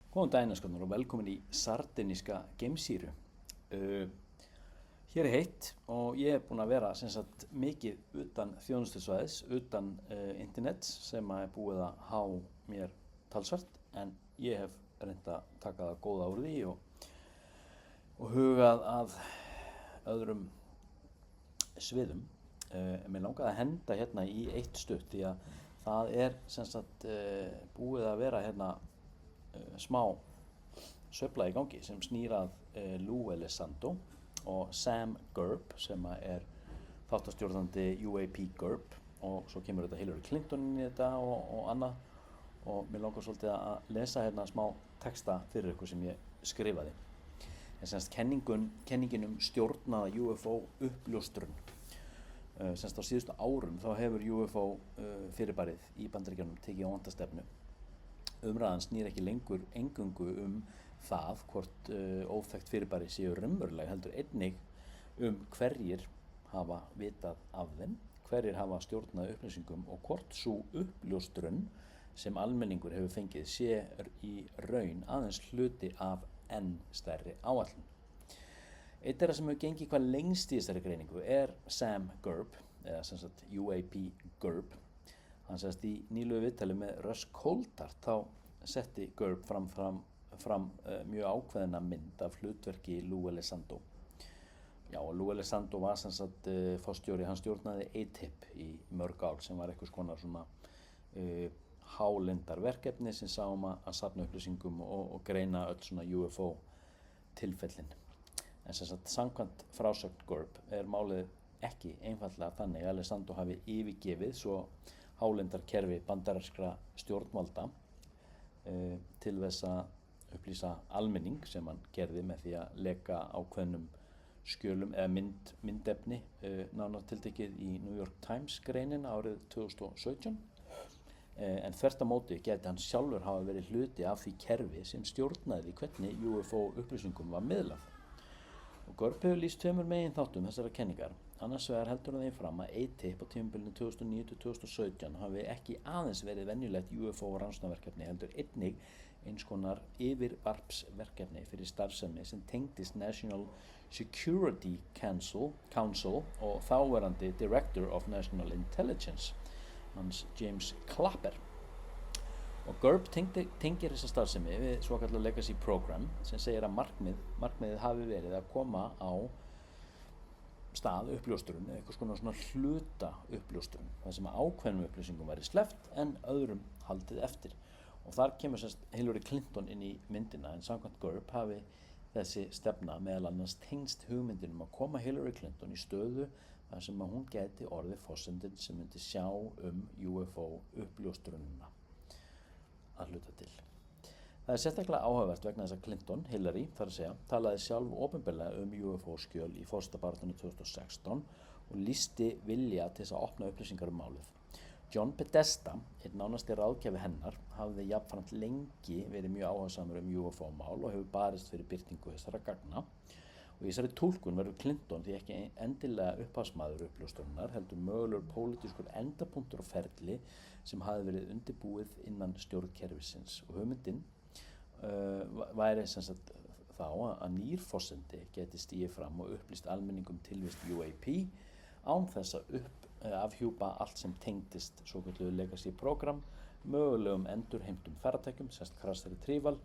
Góðan daginn elskarnar og velkomin í sardiníska geimsýru. Uh, Hér er heitt og ég er búinn að vera sem sagt mikið utan þjónustusvæðis, utan internets sem er búið að há mér talsvert en ég hef reynt að taka það góða úr því og hugað að öðrum sviðum. Mér langaði að henda hérna í eitt stutt því að það er sem sagt búið að vera hérna smá sveifla í gangi sem snýr að Lou Elizondo og Sam Gerb sem er þáttastjórnandi UAP Gerb og svo kemur þetta Hillary Clinton inn í þetta og annað og mér langar svolítið að lesa hérna smá texta fyrir ykkur sem ég skrifaði. En semst kenningin stjórnaða UFO uppljóstrun. Semst á síðustu árum þá hefur UFO fyrirbærið í Bandaríkjunum tekið óvænta. Umræðan snýr ekki lengur eingöngu það hvort óþekkt fyrirbæri séu raunveruleg, heldur einnig hverjir hafa vitað af þeim, hverjir hafa stjórnað upplýsingum og hvort sú uppljóstrun sem almenningur hefur fengið sé í raun aðeins hluti af enn stærri áætlun. Einn þeirra sem hefur gengið hvað lengst í þessari greiningu er Sam Gerb, eða sem sagt UAP Gerb. Hann sagðist í nýlegu viðtali með Russ Coulthart, þá setti Gerb fram mjög ákveðna mynd af hlutverki Lou Elizondo. Já, og Lou Elizondo var sem sagt forstjóri, hann stjórnaði AATIP í mörg ár sem var einhvers konar svona háleindarverkefni sem sá að safna upplýsingum og greina öll svona UFO tilfellin. En sem sagt samkvæmt frásögn Gerb er málið ekki einfaldlega þannig að Elizondo hafi yfirgefið svo háleindarkerfi bandarískra stjórnvalda til þess að upplýsa almenning sem hann gerði með því að leka ákveðnum skjölum eða myndefni nánar tiltekið í New York Times greinin árið 2017. En þvert á móti gæti hann sjálfur hafa verið hluti af því kerfi sem stjórnaði hvernig UFO upplýsingum var miðlað. Og Gerb hefur lýst tveimur meginþáttum þessara kenningar. Annars vegar heldur hann því fram að AATIP á tímabilinu 2009-2017 hafi ekki aðeins verið venjulegt UFO rannsóknarverkefni heldur einnig eins konar yfirvarpsverkefni fyrir starfsemi sem tengdist National Security Council og þáverandi Director of National Intelligence, hans James Clapper. Og Gerb tengir þessa starfsemi við svokallað Legacy Program sem segir að markmiðið hafi verið að koma á stað uppljóstrun eða eitthvað svona hluta uppljóstrun þar sem ákveðnum upplýsingum væri sleppt en öðrum haldið eftir. Og þar kemur semst Hillary Clinton inn í myndina en samkvæmt Gerb hafi þessi stefna meðal annars tengst hugmyndinum að koma Hillary Clinton í stöðu þar sem að hún gæti orðið forsendin sem myndi sjá UFO uppljóstrunina að hluta til. Það er sérstaklega áhugavert vegna þess að Clinton, Hillary, talaði sjálf opinberlega UFO-skjöl í forsetabaráttunni 2016 og lýsti vilja til þess að opna upplýsingar málið. John Podesta, einn nánasti ráðgjafi hennar, hafði jafnframt lengi verið mjög áhugasamur UFO-mál og hefur barist fyrir birtingu þessara gagna. Og í þessari túlkun verður Clinton því ekki endilega upphafsmaður uppljóstrunar, heldur mögulegur pólitískur endapunktur og ferli sem hafi verið undirbúið innan stjórnkerfisins. Og hugmyndin væri sem sagt þá að nýr forseti geti stigið fram og upplýst almenningum tilvist UAP án þess að afhjúpa allt sem tengdist svokölluðu Legacy Program, mögulegum endurheimtum ferðatækjum, sem sagt crash retrieval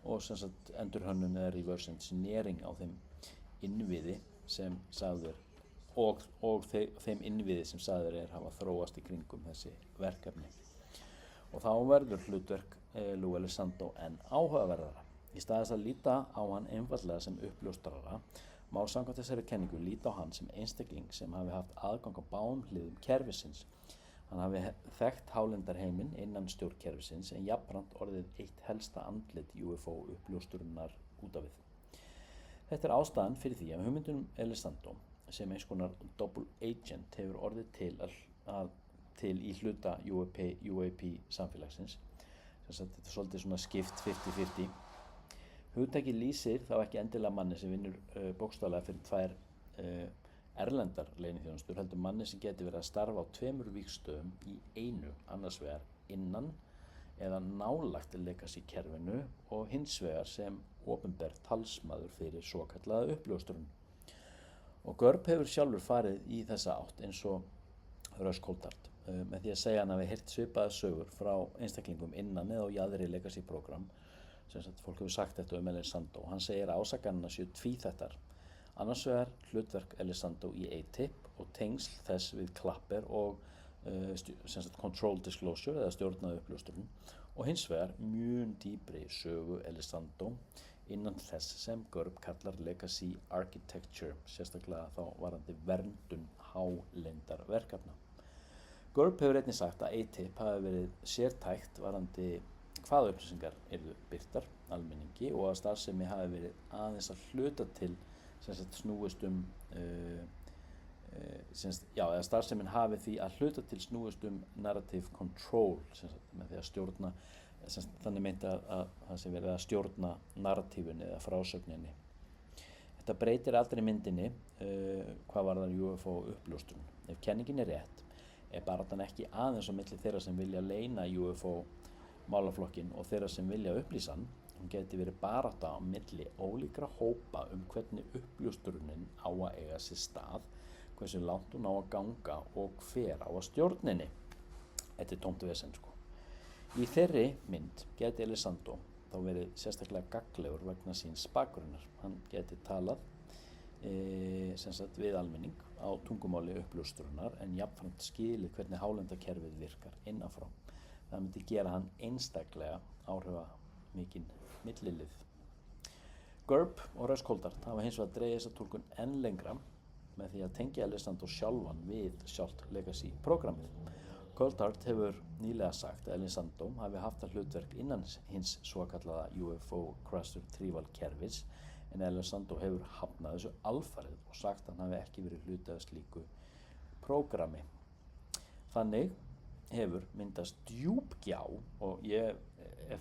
og sem sagt endurhönnun eða reverse engineering á þeim innviði sem sagður og þeim innviði sem sagður hafa þróast í kringum þessi verkefni. Og þá verður hlutverk Lou Elizondo en áhugaverðara. Í stað þess að líta á hann einfaldlega sem uppljóstrara má samkvæmt þessari kenningu líta á hann sem einstakling sem hafi haft aðgang á báðum hliðum kerfisins. Hann hafi þekkt hálendarheiminn innan stjórnkerfisins en jafnframt orðið eitt helsta andlit UFO uppljóstrunar út af við. Þetta er ástæðan fyrir því að hugmyndunum Elizondo sem eins konar double agent hefur orðið til í hluta UAP samfélagsins. Þetta er svolítið svona skipt 50-50. Hugtakið lýsir þá ekki endilega manni sem vinnur bókstaflega fyrir tvær erlendar leyniþjónustur, heldur manni sem geti verið að starfa á tveimur vígstöðum í einu, annars vegar innan eða nálagt legacy kerfinu og hins vegar sem opinber talsmaður fyrir svokallaða uppljóstrun. Og GURB hefur sjálfur farið í þessa átt eins og Russ Coulthard með því að segja hann hafi heyrt svipaðar sögur frá einstaklingum innan eða á jaðri legacy program, sem sagt fólk hefur sagt þetta Elizondo. Hann segir að ásakanirnar séu tvíþættar. Annars vegar hlutverk Elizondo í ATIP og tengsl þess við Clapper og sem sagt control disclosure eða stjórnaða uppljóstrun, og hins vegar mjög dýpri sögu Elizondo innan þess sem GURB kallar legacy architecture, sérstaklega þá varðandi verndun hálendar verkefna. GURB hefur einnig sagt að ATIP hafi verið sértækt varðandi hvaða upplýsingar yrðu birtar almenningi og að starfsemi hafi verið aðeins að hluta til sem sagt snúist eða starfsemin hafi því að hluta til snúist narrative control, sem sagt með því að stjórna, þannig meinti að það sé verið að stjórna narratífunni eða frásögninni. Þetta breytir aldrei myndinni hvað varðar UFO uppljóstrun. Ef kenningin rétt, baráttan ekki aðeins á milli þeirra sem vilja leyna UFO málaflokkinn og þeirra sem vilja upplýsa hann. Hún geti verið barátta á milli ólíkra hópa hvernig uppljóstrunin á að eiga sér stað, hversu langt hún á að ganga og hver á að stjórninni. Þetta tómt vesen sko. Í þeirri mynd geti Elizondo þá verið sérstaklega gagnlegur vegna síns bakgrunnar. Hann geti talað sem sagt við almenning á tungumáli uppljóstrunar en jafnframt skilið hvernig hálendakerfið virkar innanfrá. Það myndi gera hann einstaklega áhrifamikinn millilið. GURB og Russ Coulthard hafa hins vegar dregið þessa túlkun enn lengra með því að tengja Elizondo sjálfan við sjálft legacy programmið. Coulthard hefur nýlega sagt að Elizondo hafi haft að hlutverk innan hins svokallaða UFO Cross Retrieval kerfis, en Elizondo hefur hafnað þessu alfarið og sagt að hann hafi ekki verið hluti af slíku prógrammi. Þannig hefur myndast djúp gjá, og ég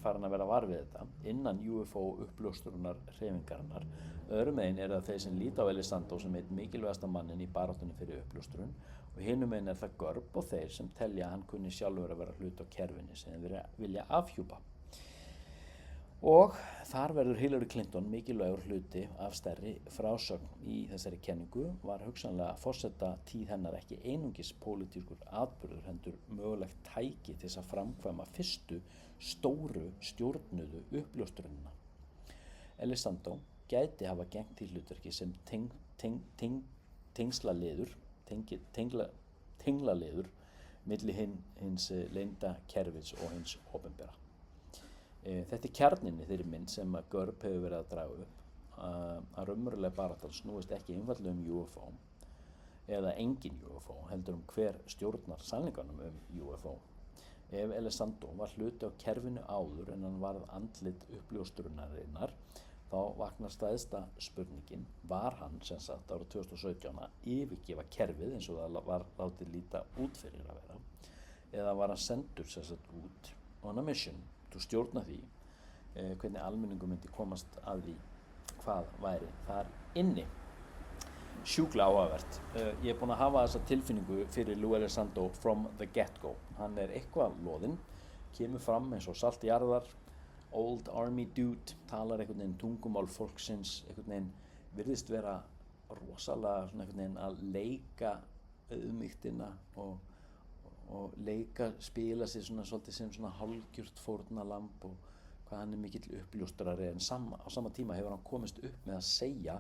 farin að vera var við þetta, innan UFO uppljóstrunar hreyfingarinnar. Öðrum megin það þeir sem líta á Elizondo sem einn mikilvægasta mannin í baráttunni fyrir uppljóstrun, og hinum megin það GURB og þeir sem telja að hann kunni sjálfur að vera hluti á kerfinu sem þeir vilja afhjúpa. Og þar verður Hillary Clinton mikilvægur hluti af stærri frásögn. Í þessari kenningu var hugsanlega forseta tíð hennar ekki einungis pólitískur atburður heldur mögulegt tæki til þess að framkvæma fyrstu stóru stjórnuðu uppljóstrunina. Elizondo gæti hafa gegnt í hlutverki sem tenglaliður milli hins leynda kerfis og hins opinbera. Þetta kjarninn í þeirri mynd sem að GURB hefur verið að draga upp að raunverulega baráttan snúist ekki einfaldlega UFO eða engin UFO, heldur hver stjórnar sannleikanum UFO. Ef Elizondo var hluti á kerfinu áður en hann varð andlit uppljóstrunarinnar, þá vaknar stæðsta spurningin, var hann sem sagt árið 2017 að yfirgefa kerfið eins og það var látið líta út fyrir að vera, eða var hann sendur sem sagt út on a mission til stjórna því hvernig almenningur myndi komast að því hvað væri þar inni. Sjúklega áhugavert. Ég búinn að hafa þessa tilfinningu fyrir Lou Elizondo from the get-go. Hann eitthvað loðinn, kemur fram eins og salt jarðar, old army dude, talar einhvern veginn tungumál fólksins, einhvern veginn virðist vera rosalega svona einhvern veginn að leika auðmýktina og leika, spila sér svona svolítið sem svona hálfgjört fórnarlamb og hvað hann mikill uppljóstrari, en á sama tíma hefur hann komist upp með að segja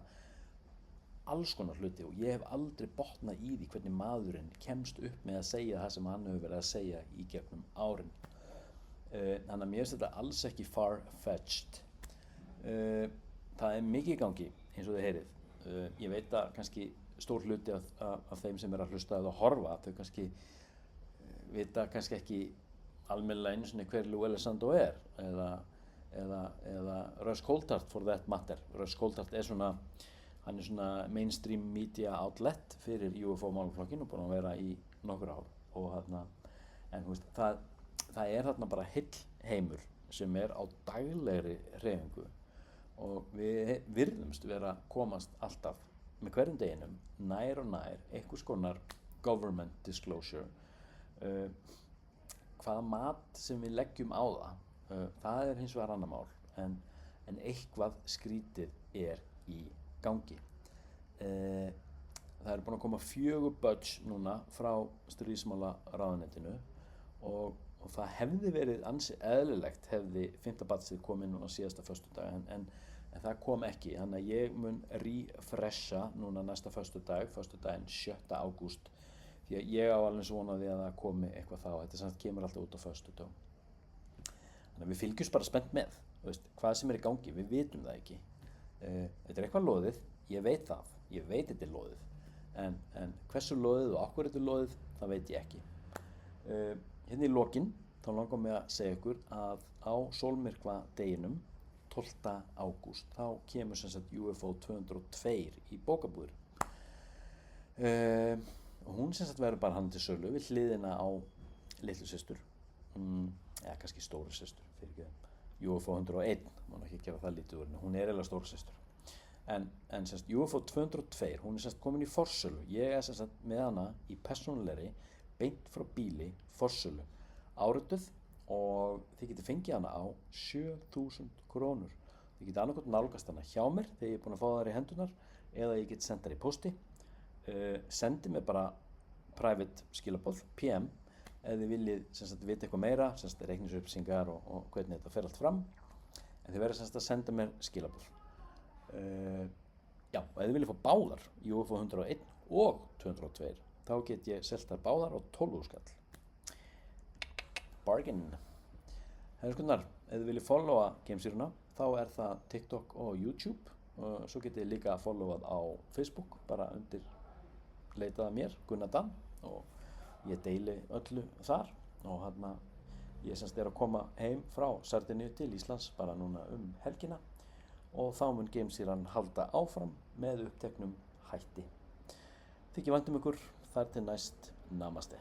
alls konar hluti og ég hef aldrei botnað í því hvernig maðurinn kemst upp með að segja það sem hann hefur verið að segja í gegnum árin. Þannig að mér finnst þetta alls ekki far-fetched. Það mikið í gangi eins og þið heyrið. Ég veit að kannski stór hluti af þeim sem að hlusta eða horfa, þau kannski vita kannski ekki almennilega einu sinni hver Lou Elizondo eða Russ Coulthard for that matter. Russ Coulthard hann svona mainstream media outlet fyrir UFO málaflokkinn og búinn að vera í nokkur ár og en þú veist, það þarna bara heill heimur sem á daglegri hreyfingu og við virðumst vera komast alltaf með hverjum deginum nær og nær einhvers konar government disclosure hvaða mat sem við leggjum á það hins vegar annað mál, en eitthvað skrítið í gangi. Það eru búin að koma 4 budge núna frá stríðsmálaráðuneytinu og það hefði verið ansi eðlilegt hefði 5. batchið komið núna síðasta föstudag, en það kom ekki, þannig að ég mun refresha núna næsta föstudaginn 7. ágúst, því að ég á alveg svona því að það komi eitthvað þá, þetta samt kemur alltaf út á föstudag. Þannig að við fylgjumst bara spennt með, hvað sem í gangi, við vitum það ekki. Þetta eitthvað loðið, ég veit þetta loðið, en hversu loðið og okkur þetta loðið, það veit ég ekki. Hérna í lokin, þá langar mig að segja ykkur að á sólmyrkva deginum 12. ágúst, þá kemur sem sagt UFO 202 í bókabúðir. Og hún sem sagt verður bara hann til sölu við hliðina á litlu systur, eða kannski stóru systur, UFO 101, má ekki gera það lítið úr henni, hún eiginlega stóru systur. En sem sagt UFO 202, hún sem sagt komin í forsölu, ég sem sagt með hana í persónulegri, beint frá bíli, forsölu, árituð, og þið getið fengið hana á 7.000 krónur. Þið getið annarkot nálgast hana hjá mér þegar ég er búin að fá þær í hendunar, eða ég get senda þær í pósti. Sendi mér bara private skilaboð, PM, ef þið viljið sem sagt vita eitthvað meira, sem sagt reikningsupplýsingar og hvernig þetta fer allt fram, en þið verður sem sagt að senda mér skilaboð. Já, og ef þið viljið fá báðar UFO 101 og 202, þá get ég selt þær báðar á 12 skall. Bargain. Herrskundar, ef þið viljið followa Gamesýruna, þá það TikTok og YouTube, og svo getið þið líka followað á Facebook, bara undir leitaða mér, Gunnar Dan, og ég deili öllu þar, og ég semst að koma heim frá Sardíníu til Íslands bara núna helgina, og þá mun Gamesýran halda áfram með uppteknum hætti. Þykir vænt ykkur, þar til næst, namaste.